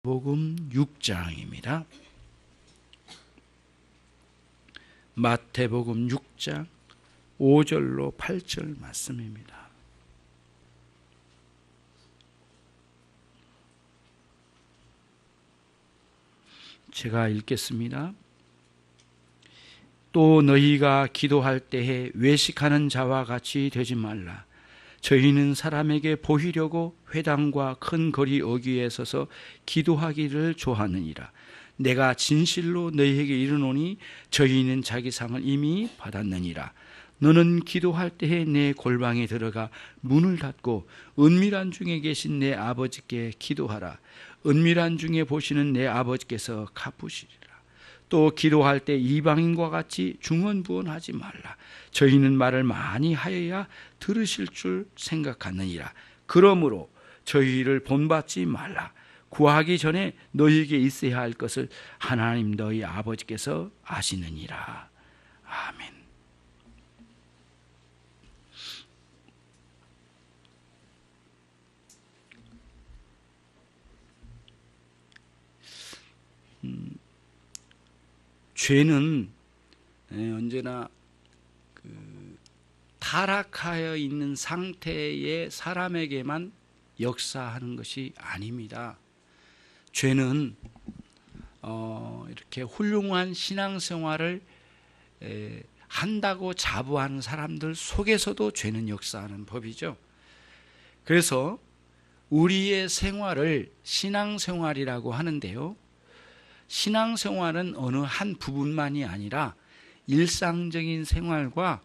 복음 6장입니다. 마태복음 6장 5절로 8절 말씀입니다. 제가 읽겠습니다. 또 너희가 기도할 때에 외식하는 자와 같이 되지 말라. 저희는 사람에게 보이려고 회당과 큰 거리 어귀에 서서 기도하기를 좋아하느니라. 내가 진실로 너희에게 이르노니 저희는 자기 상을 이미 받았느니라. 너는 기도할 때에 내 골방에 들어가 문을 닫고 은밀한 중에 계신 내 아버지께 기도하라. 은밀한 중에 보시는 내 아버지께서 갚으시리라. 또 기도할 때 이방인과 같이 중언부언하지 말라. 저희는 말을 많이 하여야 들으실 줄 생각하느니라. 그러므로 저희를 본받지 말라. 구하기 전에 너희에게 있어야 할 것을 하나님 너희 아버지께서 아시느니라. 아멘. 죄는 언제나 타락하여 있는 상태의 사람에게만 역사하는 것이 아닙니다. 죄는 이렇게 훌륭한 신앙생활을 한다고 자부하는 사람들 속에서도 죄는 역사하는 법이죠. 그래서 우리의 생활을 신앙생활이라고 하는데요, 신앙생활은 어느 한 부분만이 아니라 일상적인 생활과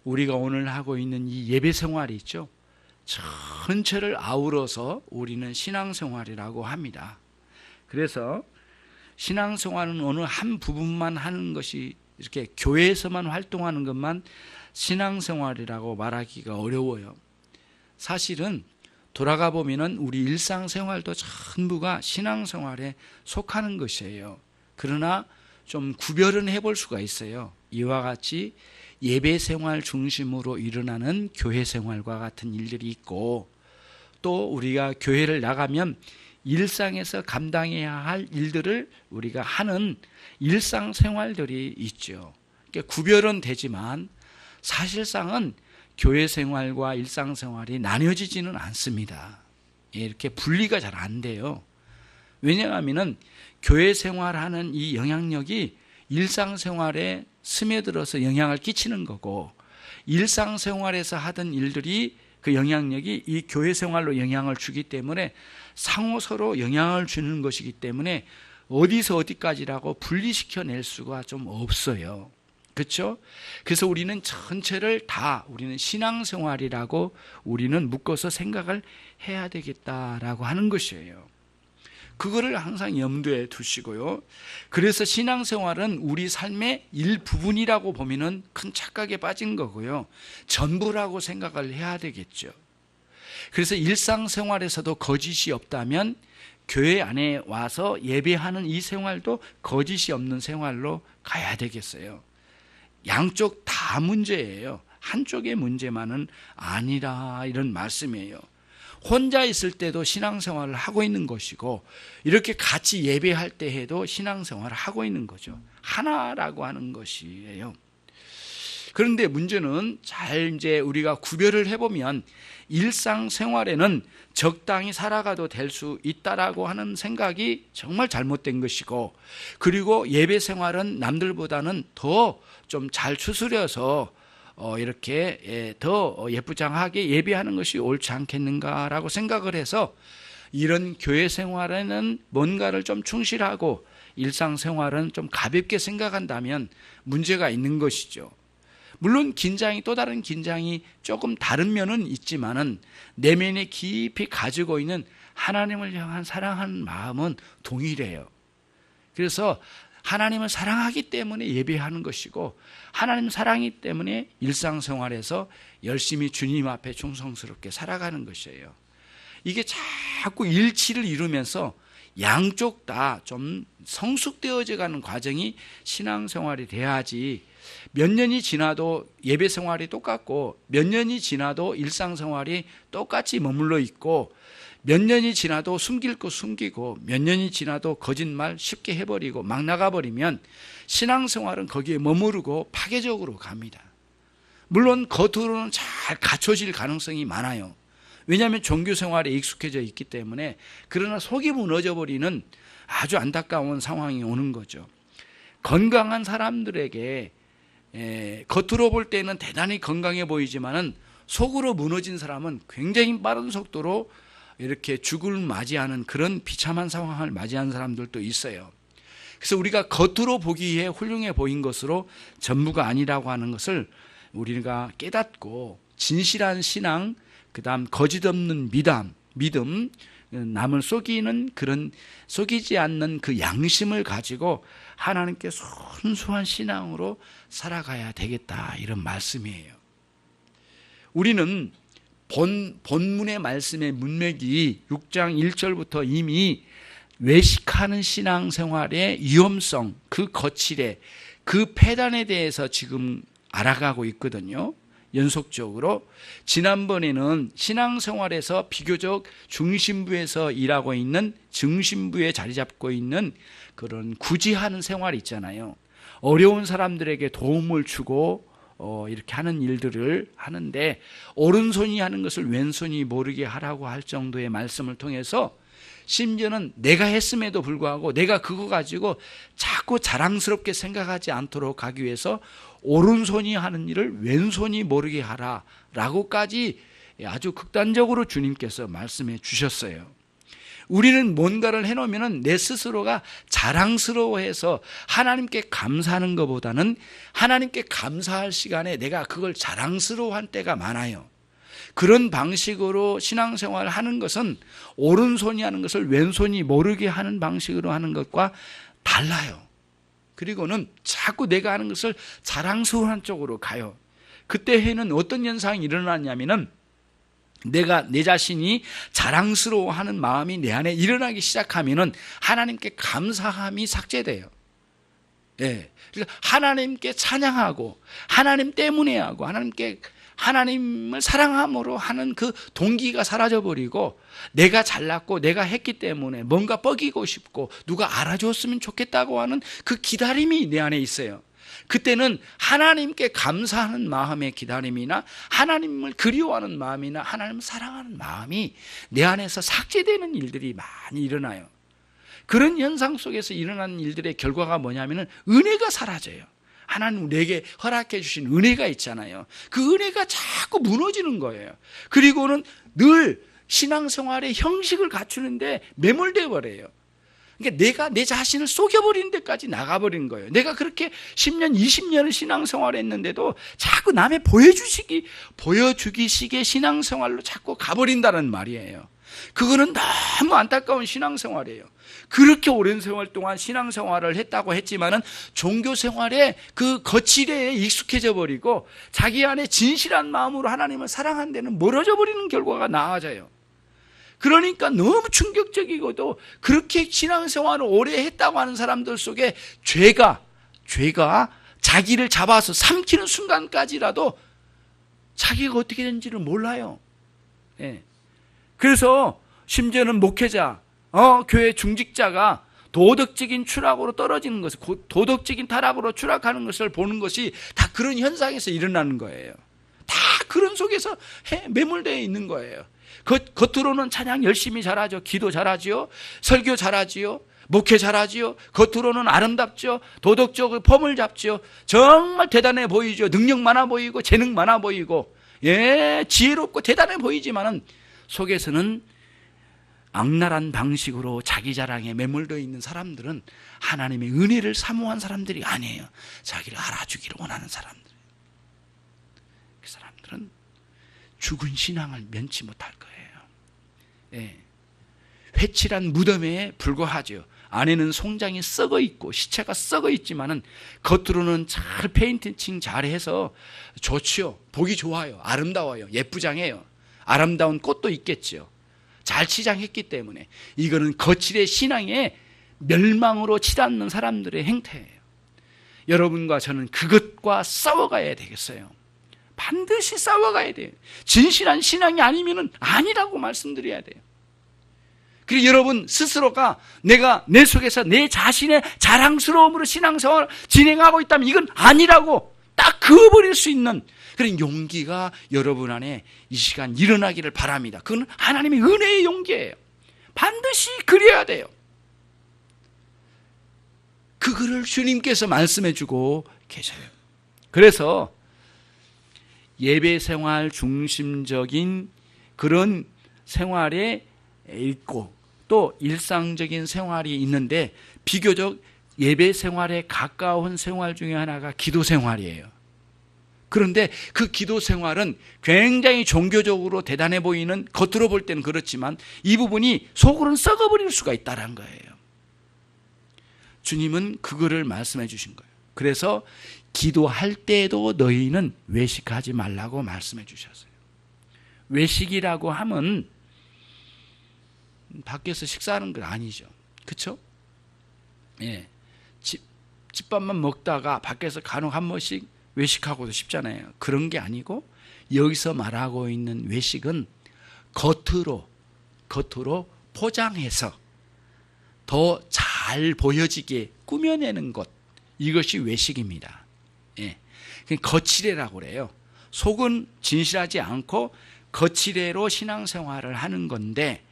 우리가 오늘 하고 있는 이 예배생활이 있죠, 전체를 아우러서 우리는 신앙생활이라고 합니다. 그래서 신앙생활은 어느 한 부분만 하는 것이, 이렇게 교회에서만 활동하는 것만 신앙생활이라고 말하기가 어려워요. 사실은 돌아가 보면은 우리 일상생활도 전부가 신앙생활에 속하는 것이에요. 그러나 좀 구별은 해볼 수가 있어요. 이와 같이 예배생활 중심으로 일어나는 교회생활과 같은 일들이 있고, 또 우리가 교회를 나가면 일상에서 감당해야 할 일들을 우리가 하는 일상생활들이 있죠. 그러니까 구별은 되지만 사실상은 교회생활과 일상생활이 나뉘어지지는 않습니다. 이렇게 분리가 잘 안 돼요. 왜냐하면 교회생활하는 이 영향력이 일상생활에 스며들어서 영향을 끼치는 거고, 일상생활에서 하던 일들이 그 영향력이 이 교회생활로 영향을 주기 때문에 상호 서로 영향을 주는 것이기 때문에 어디서 어디까지라고 분리시켜낼 수가 좀 없어요. 그렇죠? 그래서 우리는 전체를 다 우리는 신앙생활이라고 우리는 묶어서 생각을 해야 되겠다라고 하는 것이에요. 그거를 항상 염두에 두시고요. 그래서 신앙생활은 우리 삶의 일부분이라고 보면은 큰 착각에 빠진 거고요, 전부라고 생각을 해야 되겠죠. 그래서 일상생활에서도 거짓이 없다면 교회 안에 와서 예배하는 이 생활도 거짓이 없는 생활로 가야 되겠어요. 양쪽 다 문제예요. 한쪽의 문제만은 아니라, 이런 말씀이에요. 혼자 있을 때도 신앙생활을 하고 있는 것이고, 이렇게 같이 예배할 때 해도 신앙생활을 하고 있는 거죠. 하나라고 하는 것이에요. 그런데 문제는 잘 이제 우리가 구별을 해보면 일상생활에는 적당히 살아가도 될 수 있다라고 하는 생각이 정말 잘못된 것이고, 그리고 예배생활은 남들보다는 더 좀 잘 추스려서 이렇게 더 예쁘장하게 예배하는 것이 옳지 않겠는가라고 생각을 해서, 이런 교회 생활에는 뭔가를 좀 충실하고 일상생활은 좀 가볍게 생각한다면 문제가 있는 것이죠. 물론 긴장이, 또 다른 긴장이 조금 다른 면은 있지만은 내면에 깊이 가지고 있는 하나님을 향한 사랑하는 마음은 동일해요. 그래서 하나님을 사랑하기 때문에 예배하는 것이고, 하나님 사랑이기 때문에 일상생활에서 열심히 주님 앞에 충성스럽게 살아가는 것이에요. 이게 자꾸 일치를 이루면서 양쪽 다 좀 성숙되어져 가는 과정이 신앙생활이 돼야지, 몇 년이 지나도 예배생활이 똑같고 몇 년이 지나도 일상생활이 똑같이 머물러 있고 몇 년이 지나도 숨길 거 숨기고 몇 년이 지나도 거짓말 쉽게 해버리고 막 나가버리면 신앙생활은 거기에 머무르고 파괴적으로 갑니다. 물론 겉으로는 잘 갖춰질 가능성이 많아요. 왜냐하면 종교생활에 익숙해져 있기 때문에. 그러나 속이 무너져 버리는 아주 안타까운 상황이 오는 거죠. 건강한 사람들에게 겉으로 볼 때는 대단히 건강해 보이지만은 속으로 무너진 사람은 굉장히 빠른 속도로 이렇게 죽음을 맞이하는 그런 비참한 상황을 맞이하는 사람들도 있어요. 그래서 우리가 겉으로 보기에 훌륭해 보인 것으로 전부가 아니라고 하는 것을 우리가 깨닫고 진실한 신앙, 그 다음 거짓 없는 믿음, 남을 속이지 않는 그 양심을 가지고 하나님께 순수한 신앙으로 살아가야 되겠다, 이런 말씀이에요. 우리는 본문의 말씀의 문맥이 6장 1절부터 이미 외식하는 신앙생활의 위험성, 그 거칠에, 그 폐단에 대해서 지금 알아가고 있거든요. 연속적으로. 지난번에는 신앙생활에서 비교적 중심부에서 일하고 있는, 중심부에 자리 잡고 있는 그런 구제하는 생활이 있잖아요. 어려운 사람들에게 도움을 주고 이렇게 하는 일들을 하는데, 오른손이 하는 것을 왼손이 모르게 하라고 할 정도의 말씀을 통해서 심지어는 내가 했음에도 불구하고 내가 그거 가지고 자꾸 자랑스럽게 생각하지 않도록 하기 위해서 오른손이 하는 일을 왼손이 모르게 하라라고까지 아주 극단적으로 주님께서 말씀해 주셨어요. 우리는 뭔가를 해놓으면 내 스스로가 자랑스러워해서 하나님께 감사하는 것보다는 하나님께 감사할 시간에 내가 그걸 자랑스러워한 때가 많아요. 그런 방식으로 신앙생활을 하는 것은 오른손이 하는 것을 왼손이 모르게 하는 방식으로 하는 것과 달라요. 그리고는 자꾸 내가 하는 것을 자랑스러운 쪽으로 가요. 그때에는 어떤 현상이 일어나냐면은 내가 내 자신이 자랑스러워하는 마음이 내 안에 일어나기 시작하면은 하나님께 감사함이 삭제돼요. 예. 그래서 하나님께 찬양하고 하나님 때문에 하고 하나님을 사랑함으로 하는 그 동기가 사라져버리고, 내가 잘났고 내가 했기 때문에 뭔가 뻐기고 싶고 누가 알아줬으면 좋겠다고 하는 그 기다림이 내 안에 있어요. 그때는 하나님께 감사하는 마음의 기다림이나 하나님을 그리워하는 마음이나 하나님을 사랑하는 마음이 내 안에서 삭제되는 일들이 많이 일어나요. 그런 현상 속에서 일어나는 일들의 결과가 뭐냐면은 은혜가 사라져요. 하나님 내게 허락해 주신 은혜가 있잖아요. 그 은혜가 자꾸 무너지는 거예요. 그리고는 늘 신앙생활의 형식을 갖추는데 매몰되어 버려요. 그러니까 내가 내 자신을 속여버리는 데까지 나가버린 거예요. 내가 그렇게 10년, 20년을 신앙생활을 했는데도 자꾸 남의 보여주기식의 신앙생활로 자꾸 가버린다는 말이에요. 그거는 너무 안타까운 신앙생활이에요. 그렇게 오랜 세월 동안 신앙생활을 했다고 했지만은 종교생활에 그 거칠에 익숙해져 버리고 자기 안에 진실한 마음으로 하나님을 사랑하는 데는 멀어져 버리는 결과가 나아져요. 그러니까 너무 충격적이고도 그렇게 신앙생활을 오래 했다고 하는 사람들 속에 죄가 자기를 잡아서 삼키는 순간까지라도 자기가 어떻게 된지를 몰라요. 예. 그래서 심지어는 목회자, 교회 중직자가 도덕적인 추락으로 떨어지는 것을, 도덕적인 타락으로 추락하는 것을 보는 것이 다 그런 현상에서 일어나는 거예요. 다 그런 속에서 매몰되어 있는 거예요. 겉으로는 찬양 열심히 잘하죠. 기도 잘하지요. 설교 잘하지요. 목회 잘하지요. 겉으로는 아름답죠. 도덕적으로 폼을 잡지요. 정말 대단해 보이죠. 능력 많아 보이고 재능 많아 보이고 지혜롭고 대단해 보이지만은 속에서는 악랄한 방식으로 자기 자랑에 매몰되어 있는 사람들은 하나님의 은혜를 사모한 사람들이 아니에요. 자기를 알아주기를 원하는 사람들. 그 사람들은 죽은 신앙을 면치 못할 거예요. 예. 회칠한 무덤에 불과하죠. 안에는 송장이 썩어 있고 시체가 썩어 있지만은 겉으로는 잘 페인팅 잘해서 좋지요. 보기 좋아요. 아름다워요. 예쁘장해요. 아름다운 꽃도 있겠죠. 잘 치장했기 때문에. 이거는 거칠의 신앙에 멸망으로 치닫는 사람들의 행태예요. 여러분과 저는 그것과 싸워가야 되겠어요. 반드시 싸워가야 돼요. 진실한 신앙이 아니면은 아니라고 말씀드려야 돼요. 그리고 여러분 스스로가 내가 내 속에서 내 자신의 자랑스러움으로 신앙생활을 진행하고 있다면 이건 아니라고 딱 그어버릴 수 있는 그런 용기가 여러분 안에 이 시간 일어나기를 바랍니다. 그건 하나님의 은혜의 용기예요. 반드시 그래야 돼요. 그거를 주님께서 말씀해 주고 계셔요. 그래서 예배 생활 중심적인 그런 생활에 있고 또 일상적인 생활이 있는데 비교적 예배 생활에 가까운 생활 중에 하나가 기도 생활이에요. 그런데 그 기도 생활은 굉장히 종교적으로 대단해 보이는, 겉으로 볼 때는 그렇지만 이 부분이 속으로는 썩어버릴 수가 있다는 거예요. 주님은 그거를 말씀해 주신 거예요. 그래서 기도할 때에도 너희는 외식하지 말라고 말씀해 주셨어요. 외식이라고 하면 밖에서 식사하는 건 아니죠. 그렇죠? 예. 집밥만 먹다가 밖에서 간혹 한 번씩 외식하고도 싶잖아요. 그런 게 아니고 여기서 말하고 있는 외식은 겉으로 포장해서 더 잘 보여지게 꾸며내는 것, 이것이 외식입니다. 예. 거칠애라고 그래요. 속은 진실하지 않고 거칠애로 신앙생활을 하는 건데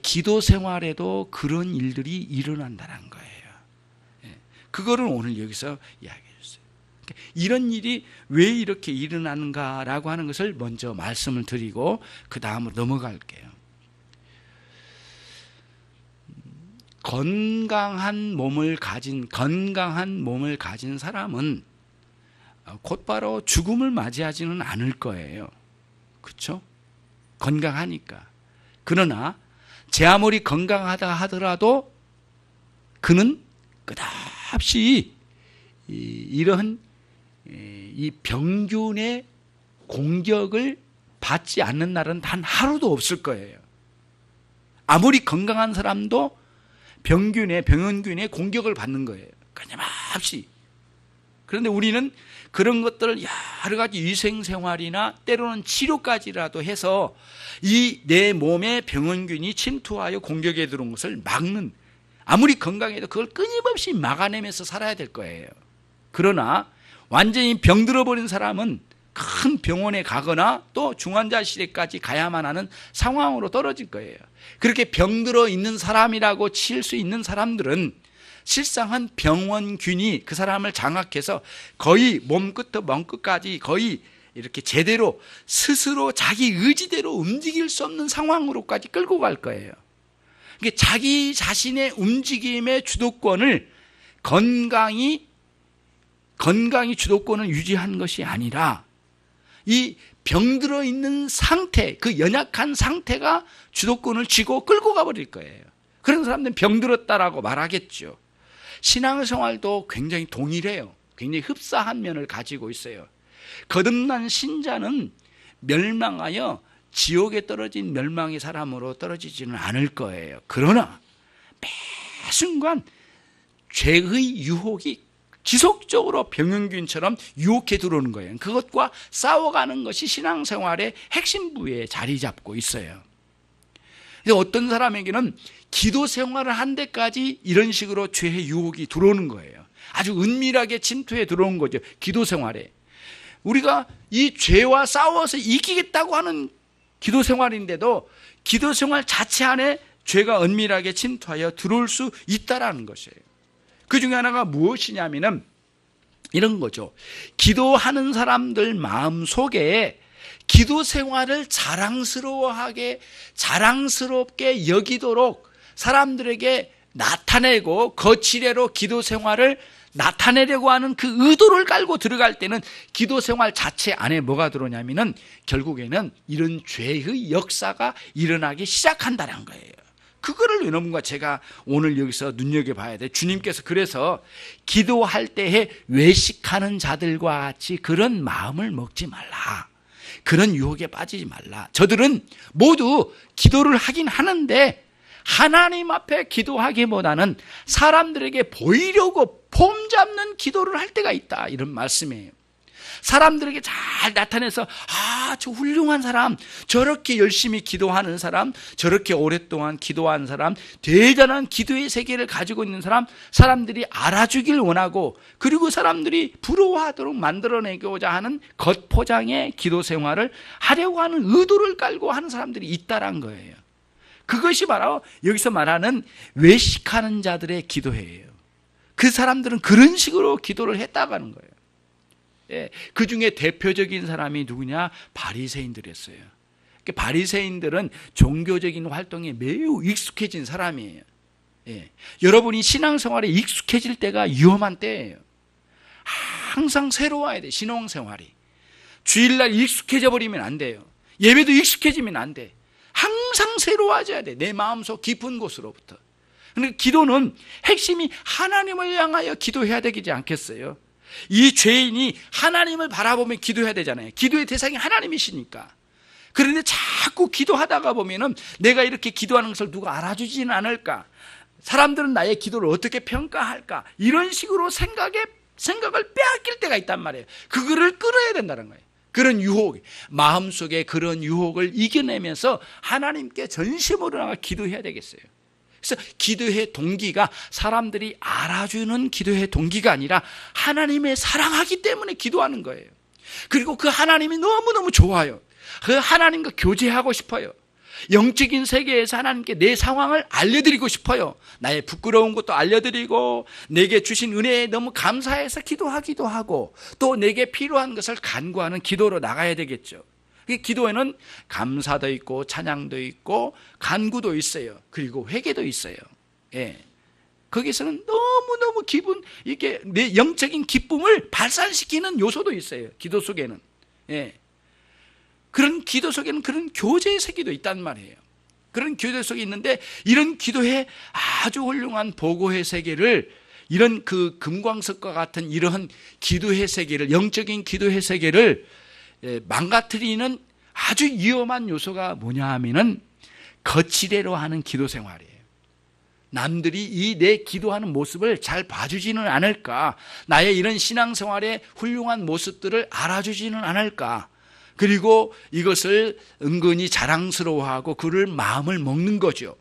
기도 생활에도 그런 일들이 일어난다는 거예요. 예. 그거를 오늘 여기서 이야기해 줬어요. 이런 일이 왜 이렇게 일어나는가라고 하는 것을 먼저 말씀을 드리고 그 다음으로 넘어갈게요. 건강한 몸을 가진 사람은 곧바로 죽음을 맞이하지는 않을 거예요. 그렇죠? 건강하니까. 그러나 제 아무리 건강하다 하더라도 그는 끝없이 이런 이 병균의 공격을 받지 않는 날은 단 하루도 없을 거예요. 아무리 건강한 사람도 병원균의 공격을 받는 거예요. 끊임없이. 그런데 우리는 그런 것들을 여러 가지 위생생활이나 때로는 치료까지라도 해서 이 내 몸에 병원균이 침투하여 공격에 들어온 것을 막는, 아무리 건강해도 그걸 끊임없이 막아내면서 살아야 될 거예요. 그러나 완전히 병들어 버린 사람은 큰 병원에 가거나 또 중환자실에까지 가야만 하는 상황으로 떨어질 거예요. 그렇게 병들어 있는 사람이라고 칠 수 있는 사람들은 실상은 병원균이 그 사람을 장악해서 거의 몸끝부터 먼끝까지 거의 이렇게 제대로 스스로 자기 의지대로 움직일 수 없는 상황으로까지 끌고 갈 거예요. 그러니까 자기 자신의 움직임의 주도권을 건강이 주도권을 유지하는 것이 아니라 이 병들어 있는 상태, 그 연약한 상태가 주도권을 쥐고 끌고 가버릴 거예요. 그런 사람들은 병들었다라고 말하겠죠. 신앙생활도 굉장히 동일해요. 굉장히 흡사한 면을 가지고 있어요. 거듭난 신자는 멸망하여 지옥에 떨어진 멸망의 사람으로 떨어지지는 않을 거예요. 그러나 매 순간 죄의 유혹이 지속적으로 병원균처럼 유혹해 들어오는 거예요. 그것과 싸워가는 것이 신앙생활의 핵심 부위에 자리 잡고 있어요. 어떤 사람에게는 기도 생활을 한 데까지 이런 식으로 죄의 유혹이 들어오는 거예요. 아주 은밀하게 침투해 들어온 거죠. 기도 생활에. 우리가 이 죄와 싸워서 이기겠다고 하는 기도 생활인데도 기도 생활 자체 안에 죄가 은밀하게 침투하여 들어올 수 있다라는 것이에요. 그 중에 하나가 무엇이냐면은 이런 거죠. 기도하는 사람들 마음 속에 기도 생활을 자랑스럽게 여기도록 사람들에게 나타내고 거칠애로 기도 생활을 나타내려고 하는 그 의도를 깔고 들어갈 때는 기도 생활 자체 안에 뭐가 들어오냐면은 결국에는 이런 죄의 역사가 일어나기 시작한다는 거예요. 그거를 여러분과 제가 오늘 여기서 눈여겨봐야 돼. 주님께서 그래서 기도할 때에 외식하는 자들과 같이 그런 마음을 먹지 말라. 그런 유혹에 빠지지 말라. 저들은 모두 기도를 하긴 하는데 하나님 앞에 기도하기보다는 사람들에게 보이려고 폼 잡는 기도를 할 때가 있다. 이런 말씀이에요. 사람들에게 잘 나타내서 저 훌륭한 사람, 저렇게 열심히 기도하는 사람, 저렇게 오랫동안 기도한 사람, 대단한 기도의 세계를 가지고 있는 사람, 사람들이 알아주길 원하고 그리고 사람들이 부러워하도록 만들어내고자 하는 겉포장의 기도 생활을 하려고 하는 의도를 깔고 하는 사람들이 있다란 거예요. 그것이 바로 여기서 말하는 외식하는 자들의 기도회예요. 그 사람들은 그런 식으로 기도를 했다고 하는 거예요. 예, 그 중에 대표적인 사람이 누구냐? 바리새인들이었어요. 바리새인들은 종교적인 활동에 매우 익숙해진 사람이에요. 예, 여러분이 신앙생활에 익숙해질 때가 위험한 때예요. 항상 새로워야 돼, 신앙생활이. 주일날 익숙해져 버리면 안 돼요. 예배도 익숙해지면 안 돼. 항상 새로워져야 돼, 내 마음속 깊은 곳으로부터. 그러니까 기도는 핵심이 하나님을 향하여 기도해야 되지 않겠어요? 이 죄인이 하나님을 바라보며 기도해야 되잖아요. 기도의 대상이 하나님이시니까. 그런데 자꾸 기도하다가 보면은 내가 이렇게 기도하는 것을 누가 알아주지는 않을까? 사람들은 나의 기도를 어떻게 평가할까? 이런 식으로 생각을 빼앗길 때가 있단 말이에요. 그거를 끌어야 된다는 거예요. 그런 유혹, 마음속에 그런 유혹을 이겨내면서 하나님께 전심으로 나가 기도해야 되겠어요. 그래서 기도의 동기가 사람들이 알아주는 기도의 동기가 아니라 하나님의 사랑하기 때문에 기도하는 거예요. 그리고 그 하나님이 너무너무 좋아요. 그 하나님과 교제하고 싶어요. 영적인 세계에서 하나님께 내 상황을 알려드리고 싶어요. 나의 부끄러운 것도 알려드리고 내게 주신 은혜에 너무 감사해서 기도하기도 하고 또 내게 필요한 것을 간구하는 기도로 나가야 되겠죠. 기도에는 감사도 있고 찬양도 있고 간구도 있어요. 그리고 회개도 있어요. 예. 거기서는 너무너무 이게 내 영적인 기쁨을 발산시키는 요소도 있어요. 기도 속에는. 예. 그런 기도 속에는 그런 교제의 세계도 있단 말이에요. 그런 교제 속에 있는데 이런 기도의 아주 훌륭한 보고의 세계를 이런 그 금광석과 같은 이러한 기도의 세계를 영적인 기도의 세계를 망가뜨리는 아주 위험한 요소가 뭐냐 하면은 거치대로 하는 기도 생활이에요. 남들이 이 내 기도하는 모습을 잘 봐주지는 않을까? 나의 이런 신앙생활의 훌륭한 모습들을 알아주지는 않을까? 그리고 이것을 은근히 자랑스러워하고 그를 마음을 먹는 거죠.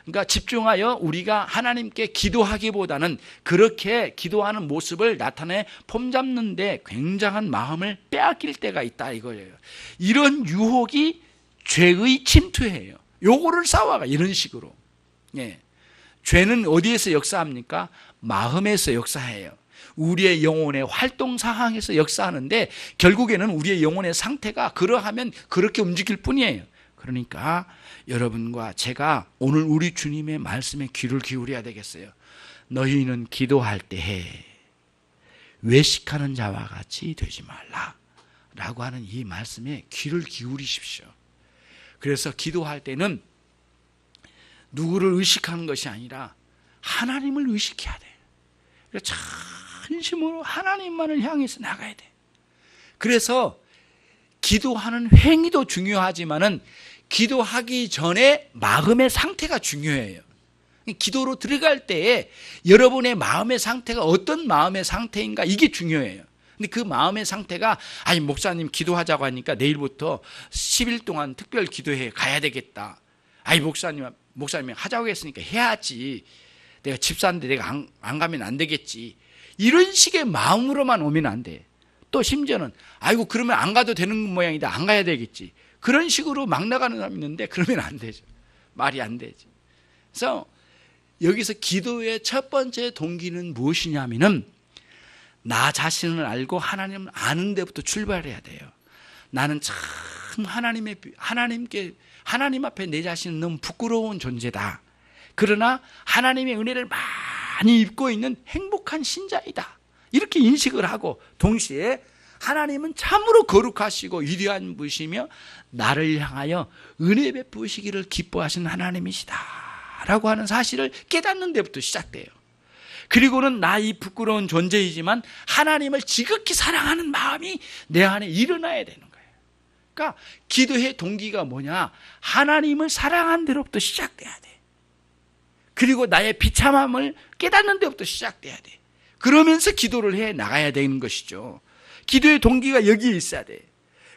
그러니까 집중하여 우리가 하나님께 기도하기보다는 그렇게 기도하는 모습을 나타내 폼잡는 데 굉장한 마음을 빼앗길 때가 있다 이거예요. 이런 유혹이 죄의 침투예요. 요거를 싸워가 이런 식으로. 예. 죄는 어디에서 역사합니까? 마음에서 역사해요. 우리의 영혼의 활동 상황에서 역사하는데 결국에는 우리의 영혼의 상태가 그러하면 그렇게 움직일 뿐이에요. 그러니까 여러분과 제가 오늘 우리 주님의 말씀에 귀를 기울여야 되겠어요. 너희는 기도할 때에 외식하는 자와 같이 되지 말라 라고 하는 이 말씀에 귀를 기울이십시오. 그래서 기도할 때는 누구를 의식하는 것이 아니라 하나님을 의식해야 돼요. 그래서 진심으로 하나님만을 향해서 나가야 돼. 그래서 기도하는 행위도 중요하지만은 기도하기 전에 마음의 상태가 중요해요. 기도로 들어갈 때에 여러분의 마음의 상태가 어떤 마음의 상태인가 이게 중요해요. 근데 그 마음의 상태가 아니 목사님 기도하자고 하니까 내일부터 10일 동안 특별 기도회 가야 되겠다. 아니 목사님이 하자고 했으니까 해야지. 내가 집사인데 내가 안 가면 안 되겠지. 이런 식의 마음으로만 오면 안 돼. 또 심지어는 아이고 그러면 안 가도 되는 모양이다. 안 가야 되겠지. 그런 식으로 막 나가는 사람이 있는데 그러면 안 되죠. 말이 안 되지. 그래서 여기서 기도의 첫 번째 동기는 무엇이냐면은 나 자신을 알고 하나님을 아는 데부터 출발해야 돼요. 나는 참 하나님 앞에 내 자신은 너무 부끄러운 존재다. 그러나 하나님의 은혜를 많이 입고 있는 행복한 신자이다. 이렇게 인식을 하고 동시에 하나님은 참으로 거룩하시고 위대한 분이시며 나를 향하여 은혜 베푸시기를 기뻐하시는 하나님이시다 라고 하는 사실을 깨닫는 데부터 시작돼요. 그리고는 나 이 부끄러운 존재이지만 하나님을 지극히 사랑하는 마음이 내 안에 일어나야 되는 거예요. 그러니까 기도의 동기가 뭐냐? 하나님을 사랑하는 데로부터 시작돼야 돼. 그리고 나의 비참함을 깨닫는 데부터 시작돼야 돼. 그러면서 기도를 해 나가야 되는 것이죠. 기도의 동기가 여기에 있어야 돼.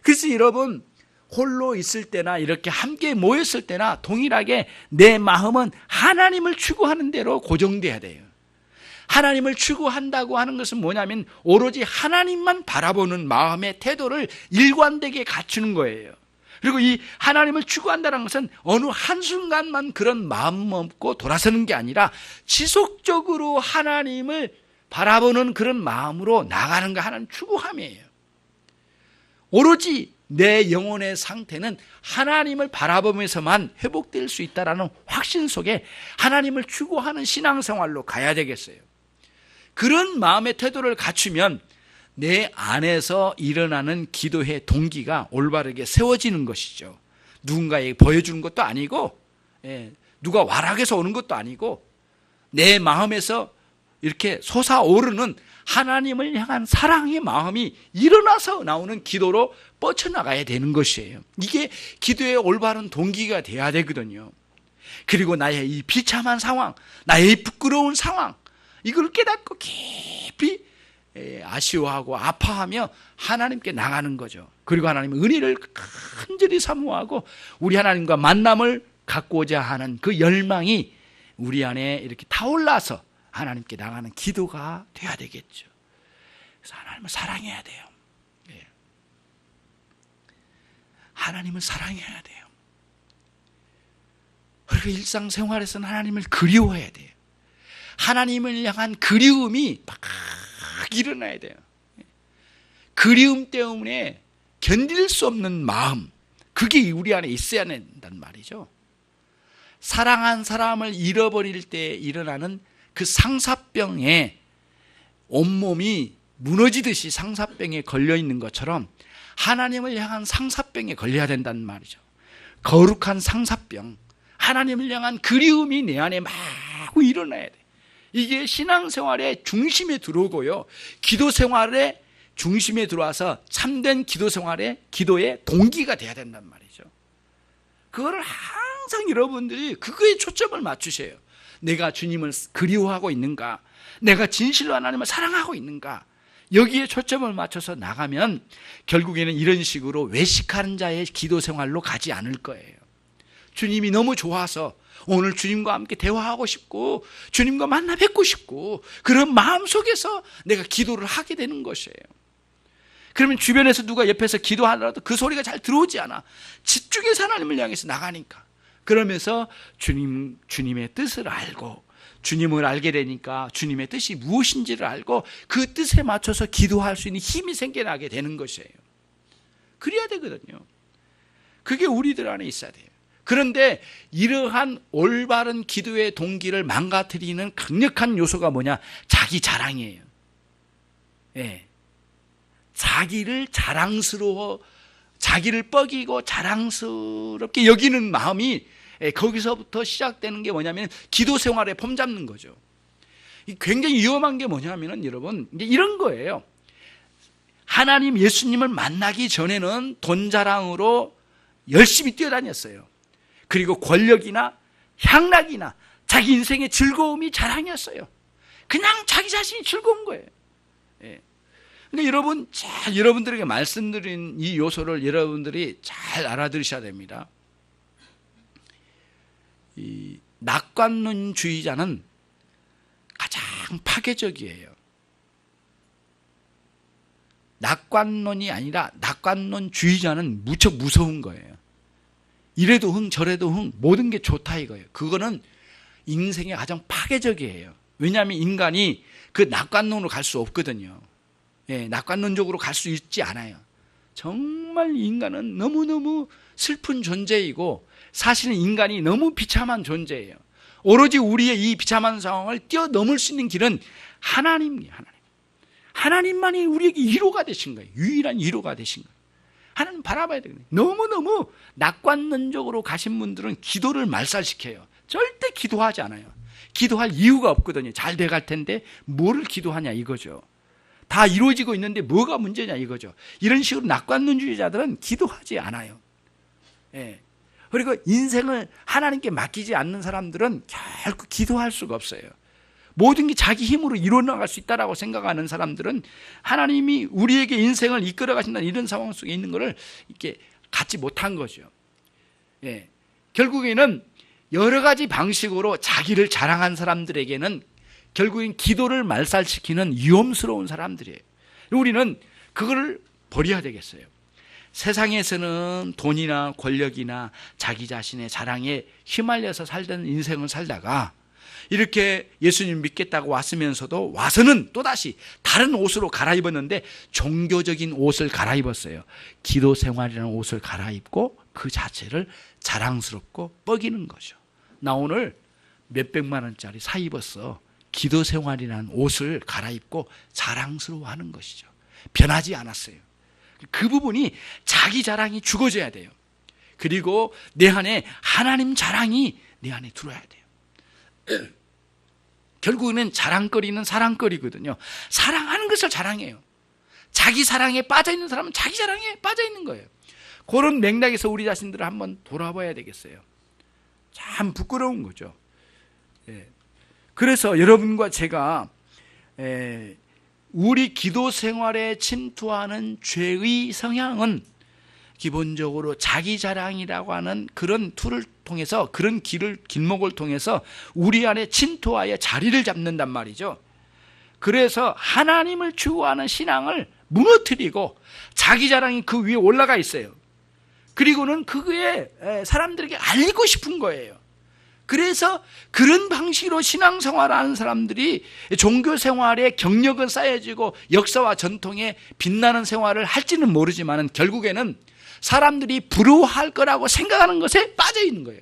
그래서 여러분, 홀로 있을 때나 이렇게 함께 모였을 때나 동일하게 내 마음은 하나님을 추구하는 대로 고정돼야 돼요. 하나님을 추구한다고 하는 것은 뭐냐면 오로지 하나님만 바라보는 마음의 태도를 일관되게 갖추는 거예요. 그리고 이 하나님을 추구한다는 것은 어느 한순간만 그런 마음 먹고 돌아서는 게 아니라 지속적으로 하나님을 바라보는 그런 마음으로 나가는 거 하나님 추구함이에요. 오로지 내 영혼의 상태는 하나님을 바라보면서만 회복될 수 있다는 확신 속에 하나님을 추구하는 신앙생활로 가야 되겠어요. 그런 마음의 태도를 갖추면 내 안에서 일어나는 기도의 동기가 올바르게 세워지는 것이죠. 누군가에게 보여주는 것도 아니고, 누가 와락해서 오는 것도 아니고, 내 마음에서 이렇게 솟아오르는 하나님을 향한 사랑의 마음이 일어나서 나오는 기도로 뻗쳐나가야 되는 것이에요. 이게 기도의 올바른 동기가 돼야 되거든요. 그리고 나의 이 비참한 상황, 나의 부끄러운 상황, 이걸 깨닫고 깊이 아쉬워하고 아파하며 하나님께 나가는 거죠. 그리고 하나님의 은혜를 간절히 사모하고 우리 하나님과 만남을 갖고자 하는 그 열망이 우리 안에 이렇게 타올라서 하나님께 나가는 기도가 돼야 되겠죠. 그래서 하나님을 사랑해야 돼요. 하나님을 사랑해야 돼요. 그리고 일상생활에서는 하나님을 그리워해야 돼요. 하나님을 향한 그리움이 막 일어나야 돼요. 그리움 때문에 견딜 수 없는 마음, 그게 우리 안에 있어야 된단 말이죠. 사랑한 사람을 잃어버릴 때 일어나는 그 상사병에 온몸이 무너지듯이 상사병에 걸려있는 것처럼 하나님을 향한 상사병에 걸려야 된다는 말이죠. 거룩한 상사병, 하나님을 향한 그리움이 내 안에 마구 일어나야 돼. 이게 신앙생활의 중심에 들어오고요, 기도생활의 중심에 들어와서 참된 기도생활의 기도의 동기가 돼야 된단 말이죠. 그거를 항상 여러분들이 그거에 초점을 맞추세요. 내가 주님을 그리워하고 있는가, 내가 진실로 하나님을 사랑하고 있는가, 여기에 초점을 맞춰서 나가면 결국에는 이런 식으로 외식하는 자의 기도생활로 가지 않을 거예요. 주님이 너무 좋아서 오늘 주님과 함께 대화하고 싶고 주님과 만나 뵙고 싶고 그런 마음 속에서 내가 기도를 하게 되는 것이에요. 그러면 주변에서 누가 옆에서 기도하더라도 그 소리가 잘 들어오지 않아. 집중해서 하나님을 향해서 나가니까. 그러면서 주님의 뜻을 알고 주님을 알게 되니까 주님의 뜻이 무엇인지를 알고 그 뜻에 맞춰서 기도할 수 있는 힘이 생겨나게 되는 것이에요. 그래야 되거든요. 그게 우리들 안에 있어야 돼요. 그런데 이러한 올바른 기도의 동기를 망가뜨리는 강력한 요소가 뭐냐? 자기 자랑이에요. 자기를 자기를 뻐기고 자랑스럽게 여기는 마음이 거기서부터 시작되는 게 뭐냐면 기도 생활에 폼 잡는 거죠. 굉장히 위험한 게 뭐냐면은 여러분, 이제 이런 거예요. 하나님 예수님을 만나기 전에는 돈 자랑으로 열심히 뛰어다녔어요. 그리고 권력이나 향락이나 자기 인생의 즐거움이 자랑이었어요. 그냥 자기 자신이 즐거운 거예요. 그러니까 여러분, 여러분들에게 말씀드린 이 요소를 여러분들이 잘 알아들으셔야 됩니다. 이 낙관론주의자는 가장 파괴적이에요. 낙관론이 아니라 낙관론주의자는 무척 무서운 거예요. 이래도 흥 저래도 흥 모든 게 좋다 이거예요. 그거는 인생에 가장 파괴적이에요. 왜냐하면 인간이 그 낙관론으로 갈 수 없거든요. 낙관론적으로 갈 수 있지 않아요. 정말 인간은 너무너무 슬픈 존재이고 사실은 인간이 너무 비참한 존재예요. 오로지 우리의 이 비참한 상황을 뛰어넘을 수 있는 길은 하나님이에요. 하나님만이 우리에게 위로가 되신 거예요. 유일한 위로가 되신 거예요. 하나님 바라봐야 되거든요. 너무너무 낙관론적으로 가신 분들은 기도를 말살시켜요. 절대 기도하지 않아요. 기도할 이유가 없거든요. 잘 돼갈 텐데 뭐를 기도하냐 이거죠. 다 이루어지고 있는데 뭐가 문제냐 이거죠. 이런 식으로 낙관론주의자들은 기도하지 않아요. 그리고 인생을 하나님께 맡기지 않는 사람들은 결코 기도할 수가 없어요. 모든 게 자기 힘으로 이루어나갈 수 있다라고 생각하는 사람들은 하나님이 우리에게 인생을 이끌어 가신다는 이런 상황 속에 있는 것을 이렇게 갖지 못한 거죠. 예. 결국에는 여러 가지 방식으로 자기를 자랑한 사람들에게는 결국엔 기도를 말살시키는 위험스러운 사람들이에요. 우리는 그걸 버려야 되겠어요. 세상에서는 돈이나 권력이나 자기 자신의 자랑에 휘말려서 살던 인생을 살다가 이렇게 예수님 믿겠다고 왔으면서도 와서는 또다시 다른 옷으로 갈아입었는데 종교적인 옷을 갈아입었어요. 기도 생활이라는 옷을 갈아입고 그 자체를 자랑스럽고 뻐기는 거죠. 나 오늘 몇백만 원짜리 사 입었어. 기도 생활이라는 옷을 갈아입고 자랑스러워하는 것이죠. 변하지 않았어요. 그 부분이 자기 자랑이 죽어져야 돼요. 그리고 내 안에 하나님 자랑이 내 안에 들어야 돼요. 결국에는 자랑거리는 사랑거리거든요. 사랑하는 것을 자랑해요. 자기 사랑에 빠져있는 사람은 자기 자랑에 빠져있는 거예요. 그런 맥락에서 우리 자신들을 한번 돌아봐야 되겠어요. 참 부끄러운 거죠. 그래서 여러분과 제가 우리 기도 생활에 침투하는 죄의 성향은 기본적으로 자기 자랑이라고 하는 그런 툴을 통해서, 그런 길목을 통해서 우리 안에 침투하여 자리를 잡는단 말이죠. 그래서 하나님을 추구하는 신앙을 무너뜨리고 자기 자랑이 그 위에 올라가 있어요. 그리고는 그게 사람들에게 알리고 싶은 거예요. 그래서 그런 방식으로 신앙생활을 하는 사람들이 종교생활에 경력은 쌓여지고 역사와 전통에 빛나는 생활을 할지는 모르지만 결국에는 사람들이 부러워할 거라고 생각하는 것에 빠져 있는 거예요.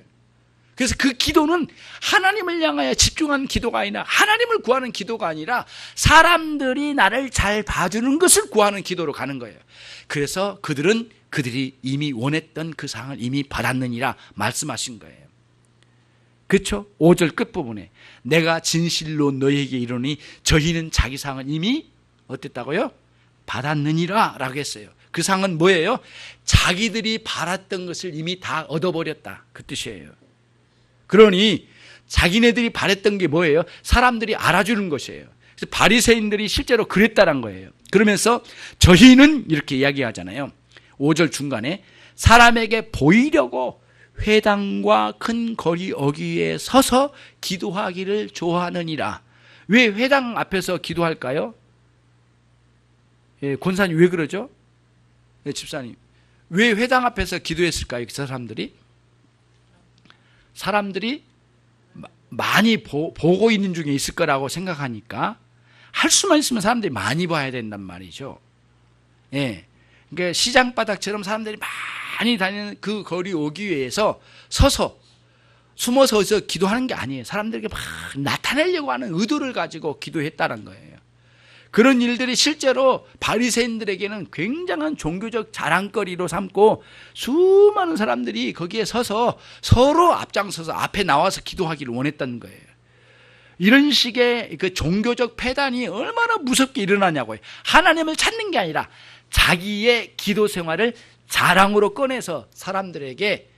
그래서 그 기도는 하나님을 향하여 집중하는 기도가 아니라, 하나님을 구하는 기도가 아니라 사람들이 나를 잘 봐주는 것을 구하는 기도로 가는 거예요. 그래서 그들이 이미 원했던 그 상을 이미 받았느니라 말씀하신 거예요. 그렇죠? 5절 끝부분에 내가 진실로 너희에게 이르노니 저희는 자기 상을 이미 어땠다고요? 받았느니라 라고 했어요. 그 상은 뭐예요? 자기들이 바랐던 것을 이미 다 얻어버렸다, 그 뜻이에요. 그러니 자기네들이 바랬던 게 뭐예요? 사람들이 알아주는 것이에요. 그래서 바리새인들이 실제로 그랬다는 거예요. 그러면서 저희는 이렇게 이야기하잖아요. 5절 중간에 사람에게 보이려고 회당과 큰 거리 어귀에 서서 기도하기를 좋아하느니라. 왜 회당 앞에서 기도할까요? 권사님 왜 그러죠? 집사님 왜 회당 앞에서 기도했을까요? 그 사람들이 많이 보고 있는 중에 있을 거라고 생각하니까 할 수만 있으면 사람들이 많이 봐야 된단 말이죠. 예. 그러니까 시장바닥처럼 사람들이 많이 다니는 그 거리 오기위에서 서서 숨어서 기도하는 게 아니에요. 사람들에게 막 나타내려고 하는 의도를 가지고 기도했다는 거예요. 그런 일들이 실제로 바리새인들에게는 굉장한 종교적 자랑거리로 삼고 수많은 사람들이 거기에 서서 서로 앞장서서 앞에 나와서 기도하기를 원했다는 거예요. 이런 식의 그 종교적 패단이 얼마나 무섭게 일어나냐고요. 하나님을 찾는 게 아니라 자기의 기도 생활을 자랑으로 꺼내서 사람들에게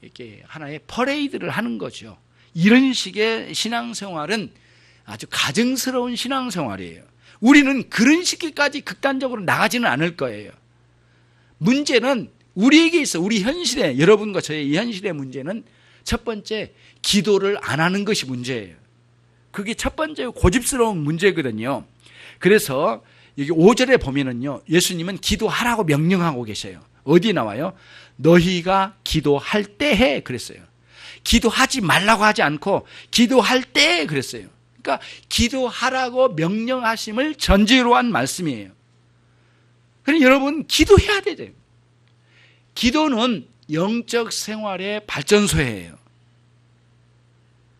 이렇게 하나의 퍼레이드를 하는 거죠. 이런 식의 신앙생활은 아주 가증스러운 신앙생활이에요. 우리는 그런 시기까지 극단적으로 나가지는 않을 거예요. 문제는 우리에게 있어. 우리 현실에, 여러분과 저의 이 현실의 문제는 첫 번째, 기도를 안 하는 것이 문제예요. 그게 첫 번째 고집스러운 문제거든요. 그래서 여기 5절에 보면은요, 예수님은 기도하라고 명령하고 계셔요. 어디 나와요? 너희가 기도할 때 해 그랬어요. 기도하지 말라고 하지 않고 기도할 때 그랬어요. 그러니까 기도하라고 명령하심을 전제로 한 말씀이에요. 그러니 여러분 기도해야 되죠. 기도는 영적 생활의 발전소예요.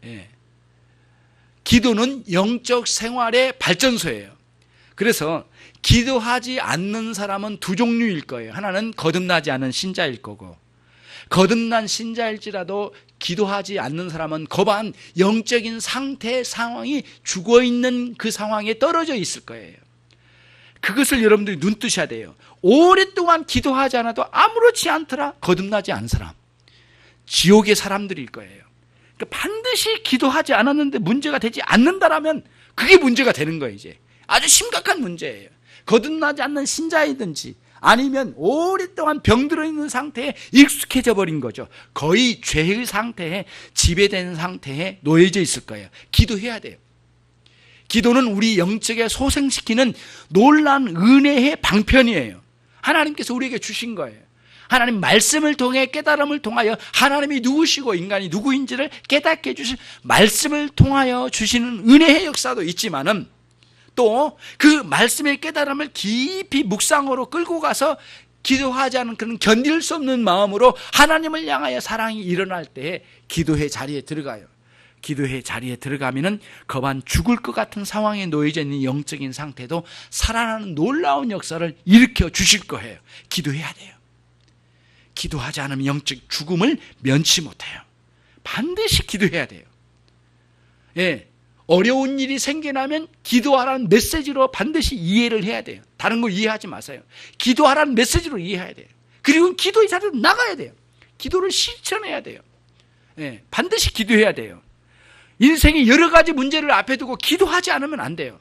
예. 기도는 영적 생활의 발전소예요. 그래서 기도하지 않는 사람은 두 종류일 거예요. 하나는 거듭나지 않은 신자일 거고, 거듭난 신자일지라도 기도하지 않는 사람은 거반 영적인 상태, 상황이 죽어있는 그 상황에 떨어져 있을 거예요. 그것을 여러분들이 눈뜨셔야 돼요. 오랫동안 기도하지 않아도 아무렇지 않더라 거듭나지 않은 사람, 지옥의 사람들일 거예요. 그러니까 반드시 기도하지 않았는데 문제가 되지 않는다라면 그게 문제가 되는 거예요. 이제 아주 심각한 문제예요. 거듭나지 않는 신자이든지 아니면 오랫동안 병들어 있는 상태에 익숙해져 버린 거죠. 거의 죄의 상태에 지배된 상태에 놓여져 있을 거예요. 기도해야 돼요. 기도는 우리 영적에 소생시키는 놀라운 은혜의 방편이에요. 하나님께서 우리에게 주신 거예요. 하나님 말씀을 통해 깨달음을 통하여 하나님이 누구시고 인간이 누구인지를 깨닫게 해주신 말씀을 통하여 주시는 은혜의 역사도 있지만은 또 그 말씀의 깨달음을 깊이 묵상으로 끌고 가서 기도하지 않은 그런 견딜 수 없는 마음으로 하나님을 향하여 사랑이 일어날 때에 기도의 자리에 들어가요. 기도의 자리에 들어가면은 거반 죽을 것 같은 상황에 놓여져 있는 영적인 상태도 살아나는 놀라운 역사를 일으켜 주실 거예요. 기도해야 돼요. 기도하지 않으면 영적 죽음을 면치 못해요. 반드시 기도해야 돼요. 예, 어려운 일이 생겨나면 기도하라는 메시지로 반드시 이해를 해야 돼요. 다른 거 이해하지 마세요. 기도하라는 메시지로 이해해야 돼요. 그리고 기도의 자리로 나가야 돼요. 기도를 실천해야 돼요. 예, 반드시 기도해야 돼요. 인생의 여러 가지 문제를 앞에 두고 기도하지 않으면 안 돼요.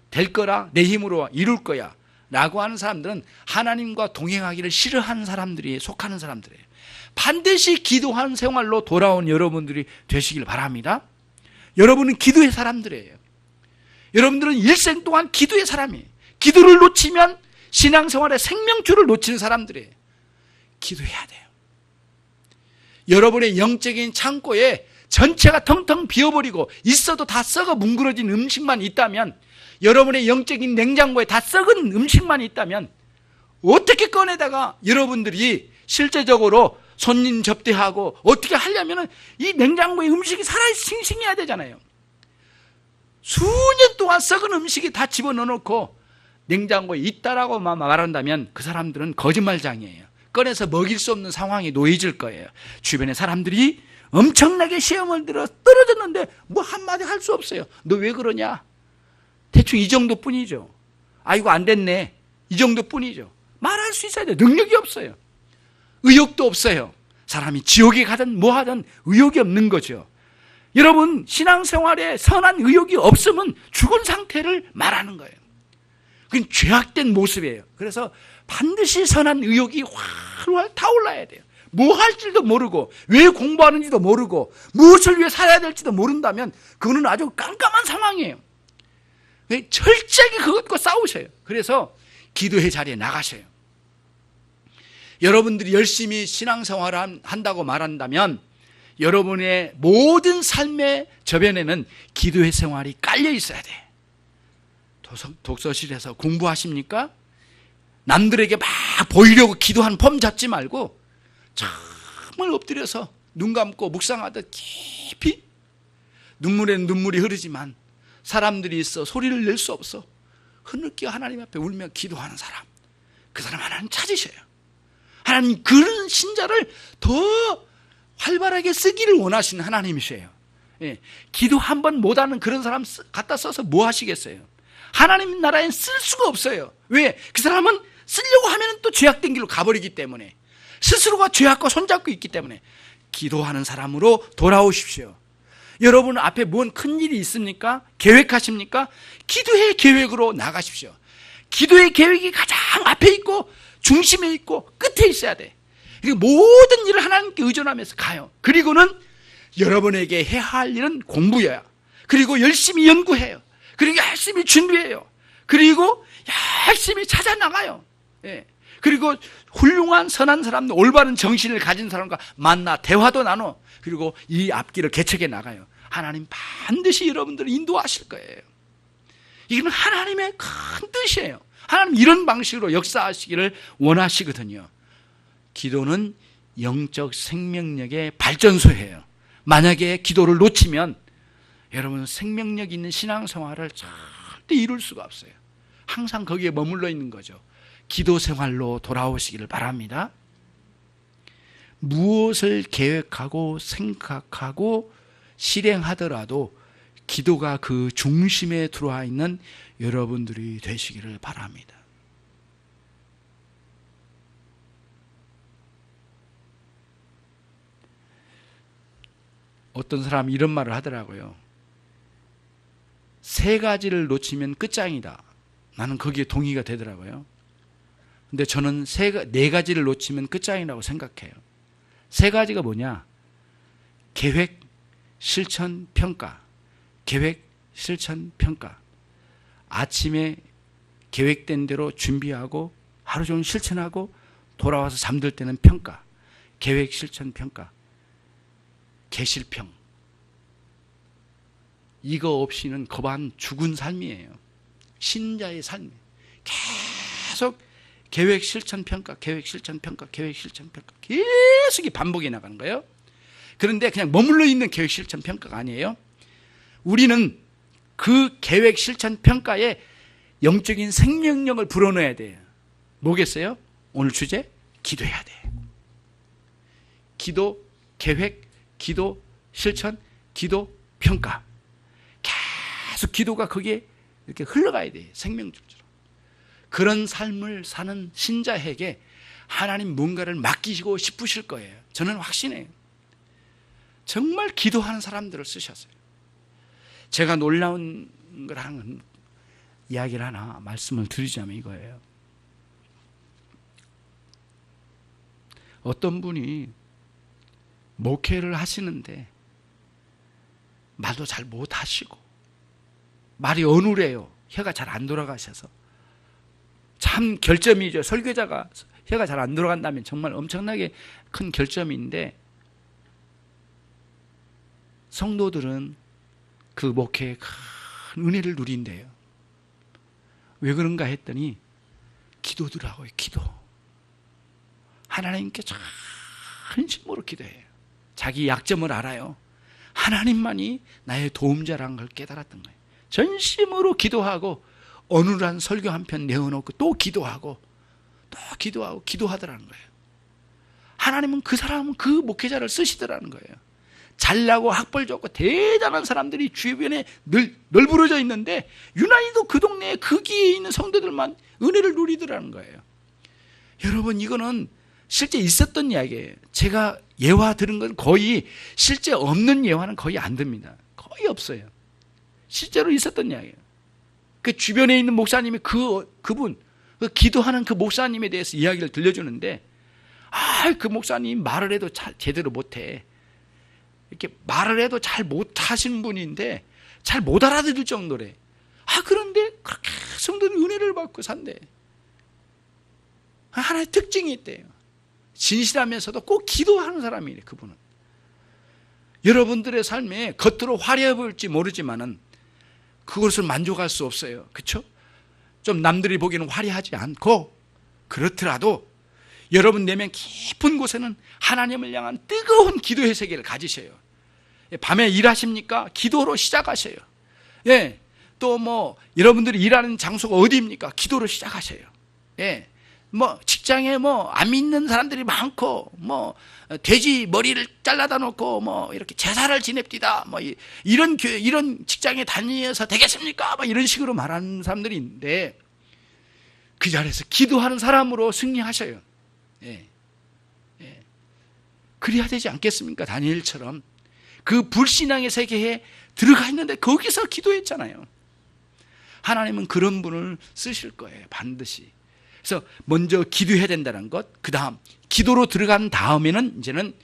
될 거라, 내 힘으로 이룰 거야 라고 하는 사람들은 하나님과 동행하기를 싫어하는 사람들이 속하는 사람들이에요. 반드시 기도하는 생활로 돌아온 여러분들이 되시길 바랍니다. 여러분은 기도의 사람들이에요. 여러분들은 일생 동안 기도의 사람이에요. 기도를 놓치면 신앙생활의 생명줄을 놓치는 사람들이에요. 기도해야 돼요. 여러분의 영적인 창고에 전체가 텅텅 비어버리고 있어도 다 썩어 뭉그러진 음식만 있다면, 여러분의 영적인 냉장고에 다 썩은 음식만 있다면 어떻게 꺼내다가 여러분들이 실제적으로 손님 접대하고 어떻게 하려면 이 냉장고에 음식이 살아 싱싱해야 되잖아요. 수년 동안 썩은 음식이 다 집어넣어놓고 냉장고에 있다라고 말한다면 그 사람들은 거짓말장이에요. 꺼내서 먹일 수 없는 상황에 놓여질 거예요. 주변에 사람들이 엄청나게 시험을 들어 떨어졌는데 뭐 한마디 할 수 없어요. 너 왜 그러냐? 대충 이 정도뿐이죠. 아이고 안 됐네. 이 정도뿐이죠. 말할 수 있어야 돼요. 능력이 없어요. 의욕도 없어요. 사람이 지옥에 가든 뭐 하든 의욕이 없는 거죠. 여러분, 신앙생활에 선한 의욕이 없으면 죽은 상태를 말하는 거예요. 그건 죄악된 모습이에요. 그래서 반드시 선한 의욕이 활활 타올라야 돼요. 뭐 할지도 모르고 왜 공부하는지도 모르고 무엇을 위해 살아야 될지도 모른다면 그거는 아주 깜깜한 상황이에요. 철저하게 그것과 싸우셔요. 그래서 기도의 자리에 나가셔요. 여러분들이 열심히 신앙생활을 한다고 말한다면 여러분의 모든 삶의 저변에는 기도의 생활이 깔려 있어야 돼. 독서실에서 공부하십니까? 남들에게 막 보이려고 기도하는 폼 잡지 말고 정말 엎드려서 눈 감고 묵상하듯 깊이, 눈물에는 눈물이 흐르지만 사람들이 있어 소리를 낼 수 없어 흐느껴 하나님 앞에 울며 기도하는 사람, 그 사람 하나님 찾으셔요. 하나님 그런 신자를 더 활발하게 쓰기를 원하시는 하나님이세요. 예, 기도 한 번 못하는 그런 사람 갖다 써서 뭐 하시겠어요? 하나님 나라엔 쓸 수가 없어요. 왜? 그 사람은 쓰려고 하면 또 죄악된 길로 가버리기 때문에, 스스로가 죄악과 손잡고 있기 때문에 기도하는 사람으로 돌아오십시오. 여러분 앞에 뭔 큰일이 있습니까? 계획하십니까? 기도의 계획으로 나가십시오. 기도의 계획이 가장 앞에 있고 중심에 있고 끝에 있어야 돼. 모든 일을 하나님께 의존하면서 가요. 그리고는 여러분에게 해야 할 일은 공부여야, 그리고 열심히 연구해요. 그리고 열심히 준비해요. 그리고 열심히 찾아나가요. 예. 그리고 훌륭한 선한 사람들, 올바른 정신을 가진 사람과 만나 대화도 나눠, 그리고 이 앞길을 개척해 나가요. 하나님 반드시 여러분들을 인도하실 거예요. 이건 하나님의 큰 뜻이에요. 하나님 이런 방식으로 역사하시기를 원하시거든요. 기도는 영적 생명력의 발전소예요. 만약에 기도를 놓치면 여러분 생명력 있는 신앙생활을 절대 이룰 수가 없어요. 항상 거기에 머물러 있는 거죠. 기도 생활로 돌아오시기를 바랍니다. 무엇을 계획하고 생각하고 실행하더라도 기도가 그 중심에 들어와 있는 여러분들이 되시기를 바랍니다. 어떤 사람이 이런 말을 하더라고요. 세 가지를 놓치면 끝장이다. 나는 거기에 동의가 되더라고요. 근데 저는 네 가지를 놓치면 끝장이라고 생각해요. 세 가지가 뭐냐? 계획, 실천, 평가. 계획, 실천, 평가. 아침에 계획된 대로 준비하고 하루 종일 실천하고 돌아와서 잠들 때는 평가. 계획, 실천, 평가. 계실평. 이거 없이는 거반 죽은 삶이에요. 신자의 삶. 계속 계획, 실천, 평가, 계획, 실천, 평가, 계획, 실천, 평가. 계속 반복이 나가는 거예요. 그런데 그냥 머물러 있는 계획, 실천, 평가가 아니에요. 우리는 그 계획, 실천, 평가에 영적인 생명력을 불어넣어야 돼요. 뭐겠어요? 오늘 주제? 기도해야 돼. 기도, 계획, 기도, 실천, 기도, 평가. 계속 기도가 거기에 이렇게 흘러가야 돼. 생명줄처럼. 그런 삶을 사는 신자에게 하나님 뭔가를 맡기시고 싶으실 거예요. 저는 확신해요. 정말 기도하는 사람들을 쓰셨어요. 제가 놀라운 걸 하는 이야기를 하나 말씀을 드리자면 이거예요. 어떤 분이 목회를 하시는데 말도 잘 못하시고 말이 어눌해요. 혀가 잘 안 돌아가셔서. 참 결점이죠. 설교자가 혀가 잘 안 돌아간다면 정말 엄청나게 큰 결점인데 성도들은 그 목회에 큰 은혜를 누린대요. 왜 그런가 했더니 기도더라고요. 기도. 하나님께 전심으로 기도해요. 자기 약점을 알아요. 하나님만이 나의 도움자라는 걸 깨달았던 거예요. 전심으로 기도하고 어눌한 설교 한 편 내어놓고 또 기도하고 또 기도하고 기도하더라는 거예요. 하나님은 그 사람은 그 목회자를 쓰시더라는 거예요. 잘나고 학벌 좋고 대단한 사람들이 주변에 널브러져 있는데 유난히도 그 동네에 그 기에 있는 성도들만 은혜를 누리더라는 거예요. 여러분, 이거는 실제 있었던 이야기예요. 제가 예화 들은 건 거의 실제 없는 예화는 거의 안 듭니다. 거의 없어요. 실제로 있었던 이야기예요. 그 주변에 있는 목사님이 그분 기도하는 그 목사님에 대해서 이야기를 들려주는데 그 목사님 말을 해도 제대로 못해. 이렇게 말을 해도 잘 못하신 분인데 잘 못 알아들을 정도래. 그런데 그렇게 성도는 은혜를 받고 산대. 하나의 특징이 있대요. 진실하면서도 꼭 기도하는 사람이래. 그분은. 여러분들의 삶에 겉으로 화려해 보일지 모르지만은 그것을 만족할 수 없어요. 그렇죠? 좀 남들이 보기에는 화려하지 않고 그렇더라도 여러분 내면 깊은 곳에는 하나님을 향한 뜨거운 기도의 세계를 가지셔요. 밤에 일하십니까? 기도로 시작하셔요. 예. 또 여러분들이 일하는 장소가 어디입니까? 기도로 시작하셔요. 예. 직장에 안 믿는 사람들이 많고 돼지 머리를 잘라다 놓고 이렇게 제사를 지냅디다 이런 직장에 다니면서 되겠습니까? 이런 식으로 말하는 사람들이 있는데 그 자리에서 기도하는 사람으로 승리하셔요. 예. 예. 그래야 되지 않겠습니까? 다니엘처럼 그 불신앙의 세계에 들어가 있는데 거기서 기도했잖아요. 하나님은 그런 분을 쓰실 거예요. 반드시. 그래서 먼저 기도해야 된다는 것, 그 다음 기도로 들어간 다음에는 이제는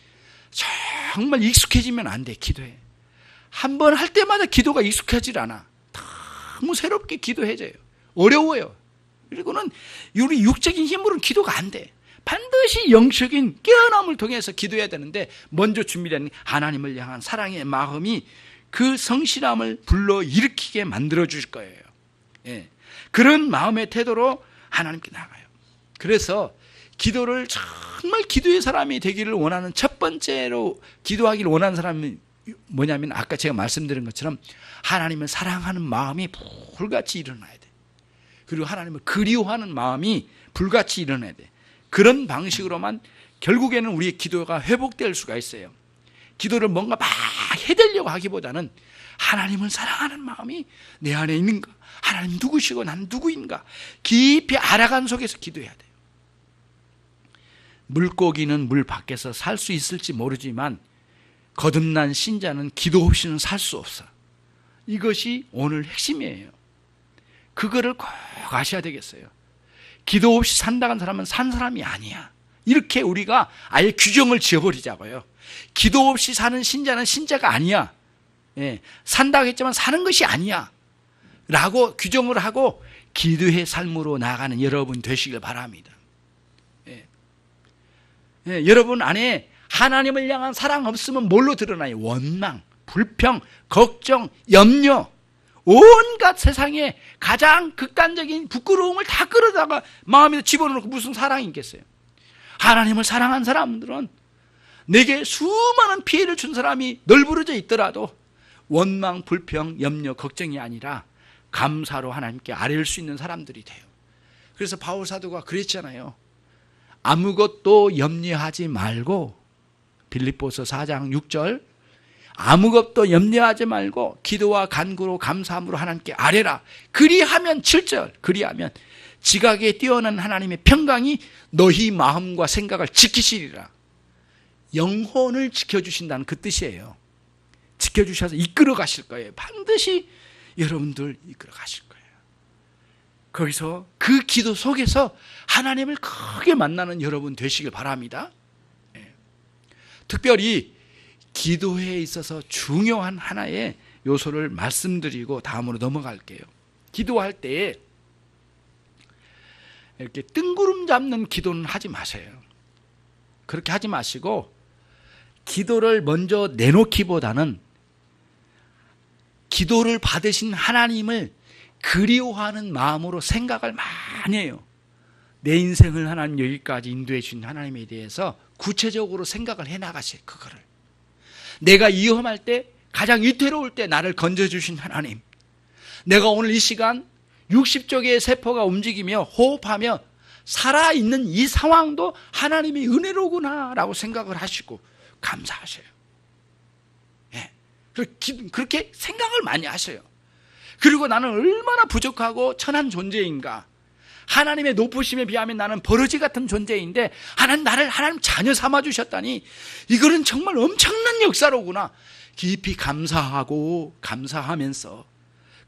정말 익숙해지면 안 돼. 기도해. 한 번 할 때마다 기도가 익숙해지질 않아. 너무 새롭게 기도해져요. 어려워요. 그리고는 우리 육적인 힘으로는 기도가 안 돼. 반드시 영적인 깨어남을 통해서 기도해야 되는데 먼저 준비된 하나님을 향한 사랑의 마음이 그 성실함을 불러일으키게 만들어줄 거예요. 예. 그런 마음의 태도로 하나님께 나가요. 그래서 기도를 정말 기도의 사람이 되기를 원하는 첫 번째로 기도하기를 원하는 사람이 뭐냐면 아까 제가 말씀드린 것처럼 하나님을 사랑하는 마음이 불같이 일어나야 돼. 그리고 하나님을 그리워하는 마음이 불같이 일어나야 돼. 그런 방식으로만 결국에는 우리의 기도가 회복될 수가 있어요. 기도를 뭔가 막 해대려고 하기보다는 하나님을 사랑하는 마음이 내 안에 있는가? 하나님 누구시고 나는 누구인가? 깊이 알아간 속에서 기도해야 돼요. 물고기는 물 밖에서 살 수 있을지 모르지만 거듭난 신자는 기도 없이는 살 수 없어. 이것이 오늘 핵심이에요. 그거를 꼭 아셔야 되겠어요. 기도 없이 산다는 사람은 산 사람이 아니야. 이렇게 우리가 아예 규정을 지어버리자고요. 기도 없이 사는 신자는 신자가 아니야. 예, 산다고 했지만 사는 것이 아니야 라고 규정을 하고 기도의 삶으로 나아가는 여러분 되시길 바랍니다. 예. 예, 여러분 안에 하나님을 향한 사랑 없으면 뭘로 드러나요? 원망, 불평, 걱정, 염려, 온갖 세상에 가장 극단적인 부끄러움을 다 끌어다가 마음에 집어넣고 무슨 사랑이 있겠어요? 하나님을 사랑한 사람들은 내게 수많은 피해를 준 사람이 널브러져 있더라도 원망, 불평, 염려, 걱정이 아니라 감사로 하나님께 아뢰일 수 있는 사람들이 돼요. 그래서 바울 사도가 그랬잖아요. 아무것도 염려하지 말고, 빌립보서 4장 6절, 아무것도 염려하지 말고 기도와 간구로 감사함으로 하나님께 아뢰라. 그리하면 7절, 그리하면 지각에 뛰어난 하나님의 평강이 너희 마음과 생각을 지키시리라. 영혼을 지켜주신다는 그 뜻이에요. 지켜주셔서 이끌어 가실 거예요. 반드시 여러분들 이끌어 가실 거예요. 거기서 그 기도 속에서 하나님을 크게 만나는 여러분 되시길 바랍니다. 특별히 기도에 있어서 중요한 하나의 요소를 말씀드리고 다음으로 넘어갈게요. 기도할 때 이렇게 뜬구름 잡는 기도는 하지 마세요. 그렇게 하지 마시고 기도를 먼저 내놓기보다는 기도를 받으신 하나님을 그리워하는 마음으로 생각을 많이 해요. 내 인생을 하나님 여기까지 인도해 주신 하나님에 대해서 구체적으로 생각을 해나가세요. 그거를 내가 위험할 때, 가장 위태로울 때 나를 건져주신 하나님, 내가 오늘 이 시간 60조 개의 세포가 움직이며 호흡하며 살아있는 이 상황도 하나님의 은혜로구나 라고 생각을 하시고 감사하셔요. 예. 그렇게 생각을 많이 하셔요. 그리고 나는 얼마나 부족하고 천한 존재인가, 하나님의 높으심에 비하면 나는 버러지 같은 존재인데 하나님 나를 하나님 자녀 삼아 주셨다니 이거는 정말 엄청난 역사로구나. 깊이 감사하고 감사하면서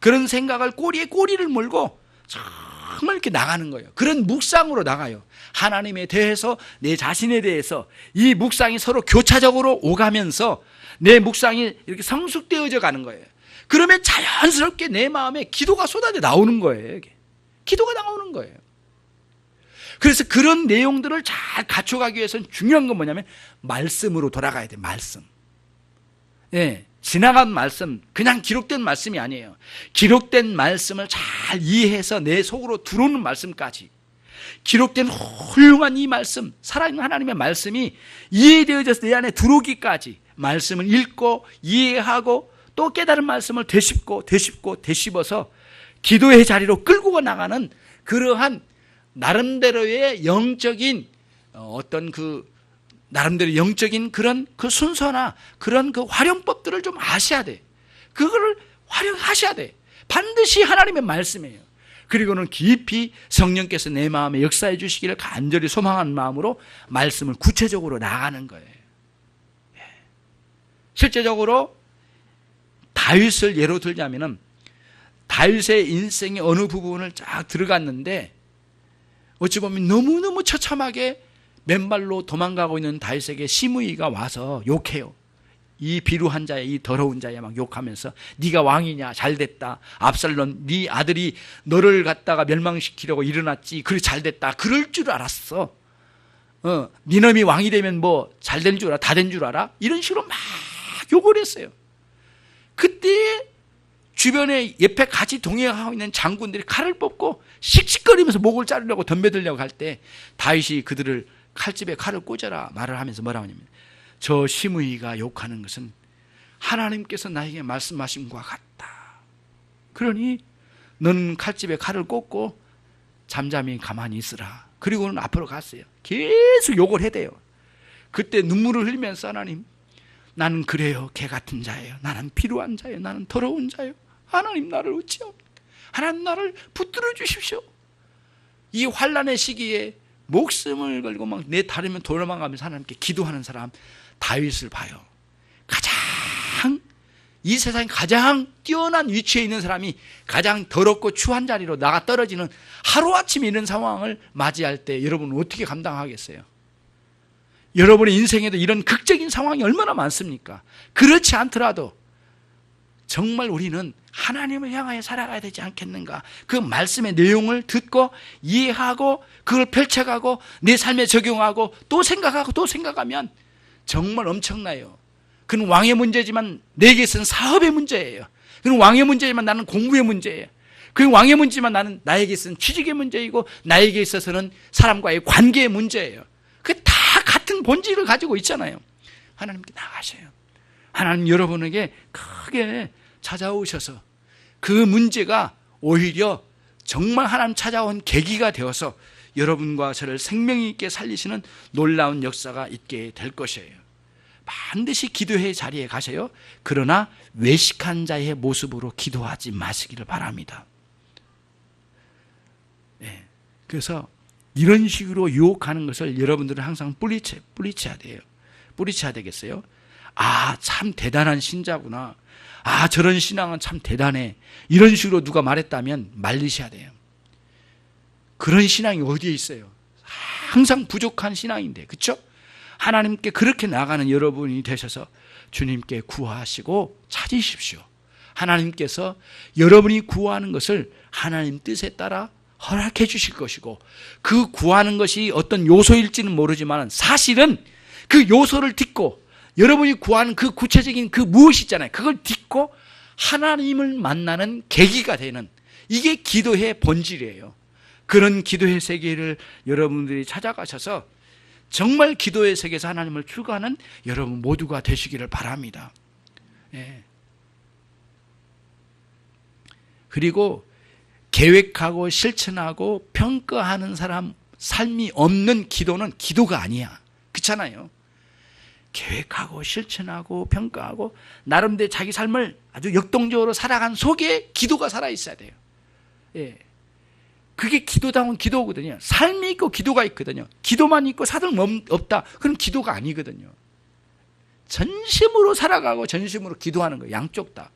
그런 생각을 꼬리에 꼬리를 물고 정말 이렇게 나가는 거예요. 그런 묵상으로 나가요. 하나님에 대해서, 내 자신에 대해서 이 묵상이 서로 교차적으로 오가면서 내 묵상이 이렇게 성숙되어져 가는 거예요. 그러면 자연스럽게 내 마음에 기도가 쏟아져 나오는 거예요. 이게. 기도가 나오는 거예요. 그래서 그런 내용들을 잘 갖춰가기 위해서는 중요한 건 뭐냐면 말씀으로 돌아가야 돼요. 말씀. 예, 지나간 말씀, 그냥 기록된 말씀이 아니에요. 기록된 말씀을 잘 이해해서 내 속으로 들어오는 말씀까지, 기록된 훌륭한 이 말씀, 살아있는 하나님의 말씀이 이해되어져서 내 안에 들어오기까지 말씀을 읽고 이해하고 또 깨달은 말씀을 되씹어서 기도의 자리로 끌고 나가는 그러한 나름대로의 영적인 어떤 나름대로 영적인 그런 그 순서나 그런 그 활용법들을 좀 아셔야 돼. 그거를 활용하셔야 돼. 반드시 하나님의 말씀이에요. 그리고는 깊이 성령께서 내 마음에 역사해 주시기를 간절히 소망하는 마음으로 말씀을 구체적으로 나가는 거예요. 실제적으로 다윗을 예로 들자면은 다윗의 인생의 어느 부분을 쫙 들어갔는데 어찌 보면 너무너무 처참하게 맨발로 도망가고 있는 다윗에게 시므이가 와서 욕해요. 이 비루한 자야, 이 더러운 자야 막 욕하면서 네가 왕이냐, 잘됐다, 압살롬 네 아들이 너를 갖다가 멸망시키려고 일어났지, 그래 잘됐다, 그럴 줄 알았어. 네 놈이 왕이 되면 뭐 잘된 줄 알아, 다 된 줄 알아, 이런 식으로 막 욕을 했어요. 그때 주변에 옆에 같이 동행하고 있는 장군들이 칼을 뽑고 씩씩거리면서 목을 자르려고 덤벼들려고 할 때 다윗이 그들을 칼집에 칼을 꽂아라 말을 하면서 뭐라고 하냐면, 저 시므이가 욕하는 것은 하나님께서 나에게 말씀하신 것과 같다. 그러니 너는 칼집에 칼을 꽂고 잠잠히 가만히 있으라. 그리고는 앞으로 갔어요. 계속 욕을 해대요. 그때 눈물을 흘리면서 하나님, 나는 그래요, 개 같은 자예요. 나는 비루한 자예요. 나는 더러운 자예요. 하나님 나를 어찌합니까? 하나님 나를 붙들어 주십시오. 이 환난의 시기에 목숨을 걸고 막 내 다리면 도망가면서 하나님께 기도하는 사람 다윗을 봐요. 가장 이 세상에 가장 뛰어난 위치에 있는 사람이 가장 더럽고 추한 자리로 나가 떨어지는 하루아침에 이런 상황을 맞이할 때 여러분은 어떻게 감당하겠어요? 여러분의 인생에도 이런 극적인 상황이 얼마나 많습니까? 그렇지 않더라도 정말 우리는 하나님을 향하여 살아가야 되지 않겠는가? 그 말씀의 내용을 듣고 이해하고 그걸 펼쳐가고 내 삶에 적용하고 또 생각하고 또 생각하면 정말 엄청나요. 그건 왕의 문제지만 내게서는 사업의 문제예요. 그건 왕의 문제지만 나는 공부의 문제예요. 그건 왕의 문제지만 나는 나에게서는 취직의 문제이고 나에게 있어서는 사람과의 관계의 문제예요. 그 다 같은 본질을 가지고 있잖아요. 하나님께 나가셔요. 하나님 여러분에게 크게 찾아오셔서 그 문제가 오히려 정말 하나님 찾아온 계기가 되어서 여러분과 저를 생명 있게 살리시는 놀라운 역사가 있게 될 것이에요. 반드시 기도의 자리에 가셔요. 그러나 외식한 자의 모습으로 기도하지 마시기를 바랍니다. 네. 그래서 이런 식으로 유혹하는 것을 여러분들은 항상 뿌리쳐야 돼요. 뿌리쳐야 되겠어요. 아, 참 대단한 신자구나. 아, 저런 신앙은 참 대단해. 이런 식으로 누가 말했다면 말리셔야 돼요. 그런 신앙이 어디에 있어요? 항상 부족한 신앙인데, 그렇죠? 하나님께 그렇게 나가는 여러분이 되셔서 주님께 구하시고 찾으십시오. 하나님께서 여러분이 구하는 것을 하나님 뜻에 따라 허락해 주실 것이고, 그 구하는 것이 어떤 요소일지는 모르지만 사실은 그 요소를 딛고 여러분이 구하는 그 구체적인 그 무엇이 있잖아요. 그걸 딛고 하나님을 만나는 계기가 되는, 이게 기도의 본질이에요. 그런 기도의 세계를 여러분들이 찾아가셔서 정말 기도의 세계에서 하나님을 추구하는 여러분 모두가 되시기를 바랍니다. 예. 그리고 계획하고 실천하고 평가하는 사람 삶이 없는 기도는 기도가 아니야. 그렇잖아요. 계획하고 실천하고 평가하고 나름대로 자기 삶을 아주 역동적으로 살아간 속에 기도가 살아있어야 돼요. 예. 그게 기도다운 기도거든요. 삶이 있고 기도가 있거든요. 기도만 있고 사정 없다, 그럼 기도가 아니거든요. 전심으로 살아가고 전심으로 기도하는 거예요. 양쪽 다.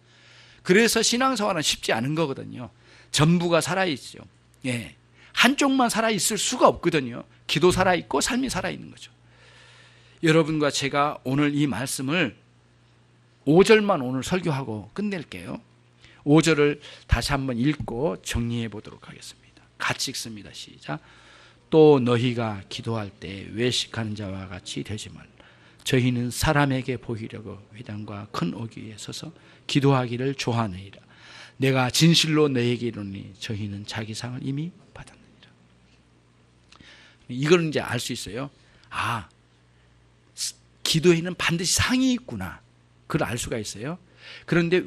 그래서 신앙생활은 쉽지 않은 거거든요. 전부가 살아있죠. 예. 한쪽만 살아있을 수가 없거든요. 기도 살아있고 삶이 살아있는 거죠. 여러분과 제가 오늘 이 말씀을 5절만 오늘 설교하고 끝낼게요. 5절을 다시 한번 읽고 정리해 보도록 하겠습니다. 같이 읽습니다. 시작. 또 너희가 기도할 때 외식하는 자와 같이 되지 말라. 저희는 사람에게 보이려고 회당과 큰 오기에 서서 기도하기를 좋아하느니라. 내가 진실로 너희에게 이르노니 저희는 자기 상을 이미 받았느니라. 이걸 이제 알 수 있어요. 아, 기도에는 반드시 상이 있구나. 그걸 알 수가 있어요. 그런데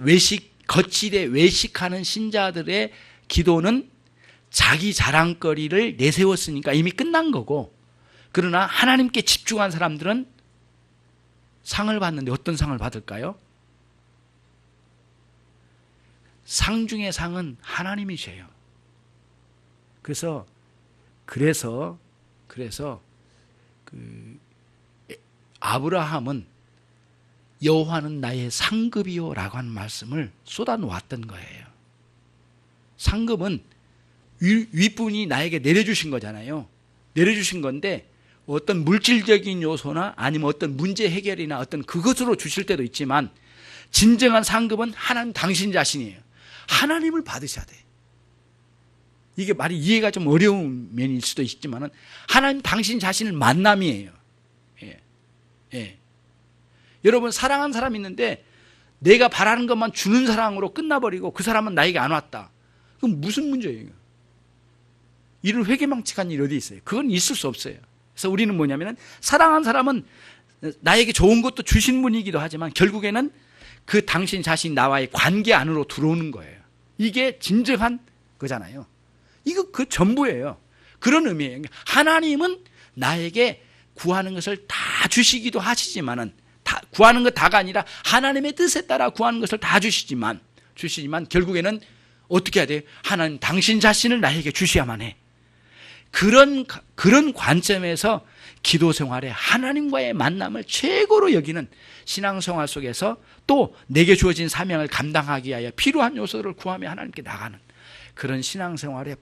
거칠에 외식하는 신자들의 기도는 자기 자랑거리를 내세웠으니까 이미 끝난 거고, 그러나 하나님께 집중한 사람들은 상을 받는데 어떤 상을 받을까요? 상 중의 상은 하나님이셔요. 그래서 아브라함은 여호와는 나의 상급이요 라고 하는 말씀을 쏟아놓았던 거예요. 상급은 윗분이 나에게 내려주신 거잖아요. 내려주신 건데 어떤 물질적인 요소나 아니면 어떤 문제 해결이나 어떤 그것으로 주실 때도 있지만 진정한 상급은 하나님 당신 자신이에요. 하나님을 받으셔야 돼. 이게 말이 이해가 좀 어려운 면일 수도 있지만 하나님 당신 자신을 만남이에요. 예. 예. 여러분, 사랑하는 사람이 있는데 내가 바라는 것만 주는 사랑으로 끝나버리고 그 사람은 나에게 안 왔다. 그럼 무슨 문제예요? 이런 회개망측한 일이 어디 있어요? 그건 있을 수 없어요. 그래서 우리는 뭐냐면 사랑하는 사람은 나에게 좋은 것도 주신 분이기도 하지만 결국에는 그 당신 자신 나와의 관계 안으로 들어오는 거예요. 이게 진정한 거잖아요. 이거 그 전부예요. 그런 의미예요. 하나님은 나에게 구하는 것을 다 주시기도 하시지만은 구하는 것 다가 아니라 하나님의 뜻에 따라 구하는 것을 다 주시지만 결국에는 어떻게 해야 돼요? 하나님 당신 자신을 나에게 주셔야만 해. 그런 관점에서 기도 생활에 하나님과의 만남을 최고로 여기는 신앙생활 속에서 또 내게 주어진 사명을 감당하기 위하여 필요한 요소를 구하며 하나님께 나가는 그런 신앙생활에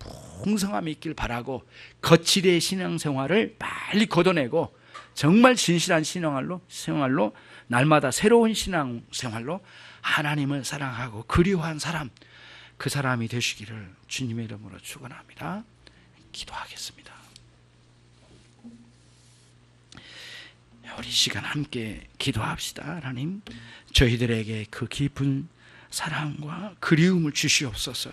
풍성함이 있길 바라고, 거칠의 신앙생활을 빨리 걷어내고 정말 진실한 신앙생활로 날마다 새로운 신앙생활로 하나님을 사랑하고 그리워한 사람, 그 사람이 되시기를 주님의 이름으로 축원합니다. 기도하겠습니다. 우리 시간 함께 기도합시다. 하나님, 저희들에게 그 깊은 사랑과 그리움을 주시옵소서.